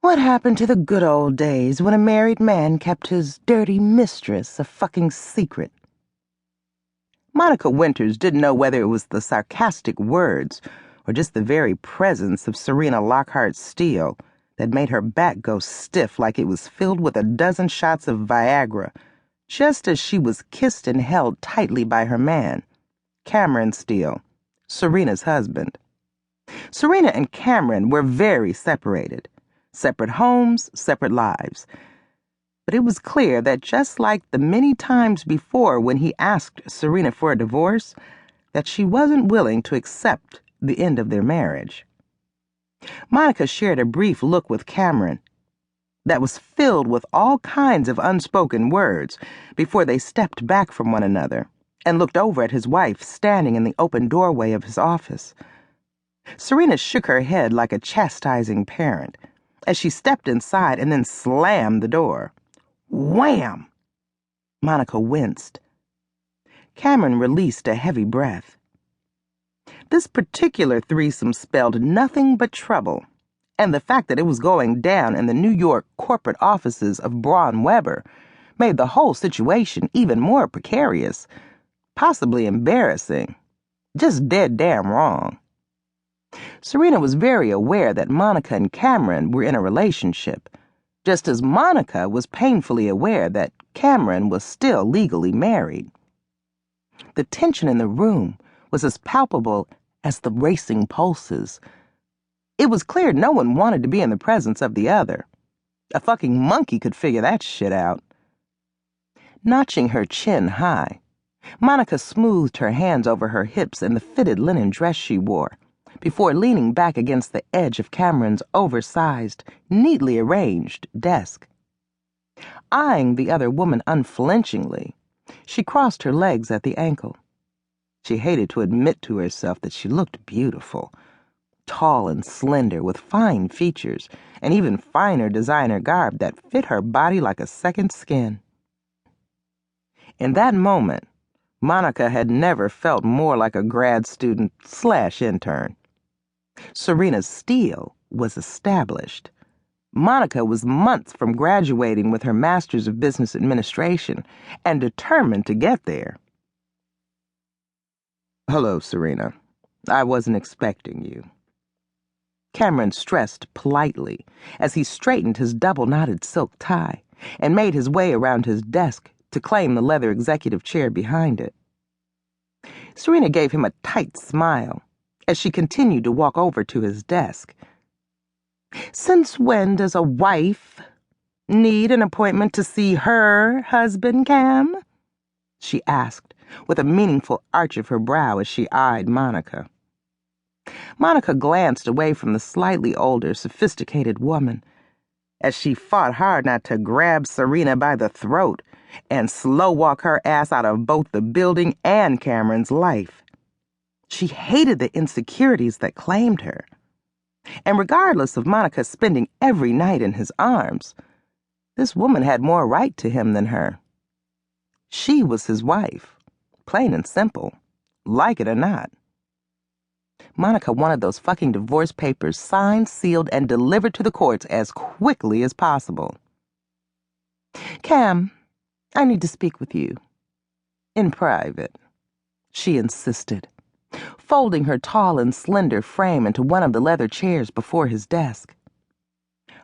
What happened to the good old days when a married man kept his dirty mistress a fucking secret? Monica Winters didn't know whether it was the sarcastic words or just the very presence of Serena Lockhart Steele that made her back go stiff like it was filled with a dozen shots of Viagra, just as she was kissed and held tightly by her man, Cameron Steele, Serena's husband. Serena and Cameron were very separated. Separate homes, separate lives. But it was clear that just like the many times before when he asked Serena for a divorce, that she wasn't willing to accept the end of their marriage. Monica shared a brief look with Cameron that was filled with all kinds of unspoken words before they stepped back from one another and looked over at his wife standing in the open doorway of his office. Serena shook her head like a chastising parent as she stepped inside and then slammed the door. Wham! Monica winced. Cameron released a heavy breath. This particular threesome spelled nothing but trouble, and the fact that it was going down in the New York corporate offices of Braun Weber made the whole situation even more precarious, possibly embarrassing, just dead damn wrong. Serena was very aware that Monica and Cameron were in a relationship, just as Monica was painfully aware that Cameron was still legally married. The tension in the room was as palpable as the racing pulses. It was clear no one wanted to be in the presence of the other. A fucking monkey could figure that shit out. Notching her chin high, Monica smoothed her hands over her hips in the fitted linen dress she wore, before leaning back against the edge of Cameron's oversized, neatly arranged desk. Eyeing the other woman unflinchingly, she crossed her legs at the ankle. She hated to admit to herself that she looked beautiful, tall and slender with fine features and even finer designer garb that fit her body like a second skin. In that moment, Monica had never felt more like a grad student/intern. Serena Steele was established. Monica was months from graduating with her Master's of Business Administration and determined to get there. "Hello, Serena. I wasn't expecting you." Cameron stressed politely as he straightened his double-knotted silk tie and made his way around his desk to claim the leather executive chair behind it. Serena gave him a tight smile as she continued to walk over to his desk. "Since when does a wife need an appointment to see her husband, Cam?" she asked, with a meaningful arch of her brow as she eyed Monica. Monica glanced away from the slightly older, sophisticated woman as she fought hard not to grab Serena by the throat and slow-walk her ass out of both the building and Cameron's life. She hated the insecurities that claimed her. And regardless of Monica spending every night in his arms, this woman had more right to him than her. She was his wife, plain and simple, like it or not. Monica wanted those fucking divorce papers signed, sealed, and delivered to the courts as quickly as possible. "Cam, I need to speak with you. In private," she insisted, folding her tall and slender frame into one of the leather chairs before his desk.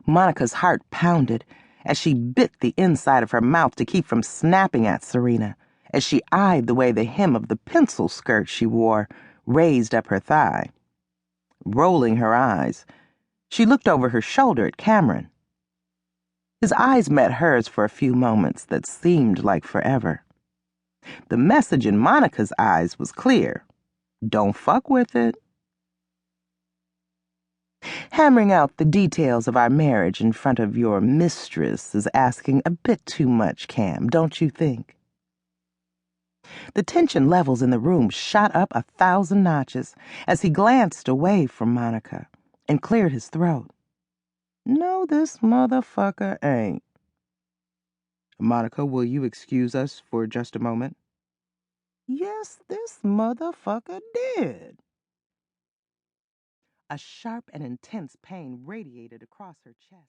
Monica's heart pounded as she bit the inside of her mouth to keep from snapping at Serena as she eyed the way the hem of the pencil skirt she wore raised up her thigh. Rolling her eyes, she looked over her shoulder at Cameron. His eyes met hers for a few moments that seemed like forever. The message in Monica's eyes was clear. Don't fuck with it. "Hammering out the details of our marriage in front of your mistress is asking a bit too much, Cam, don't you think?" The tension levels in the room shot up 1,000 notches as he glanced away from Monica and cleared his throat. "No, this motherfucker ain't." "Monica, will you excuse us for just a moment?" "Yes, this motherfucker did." A sharp and intense pain radiated across her chest.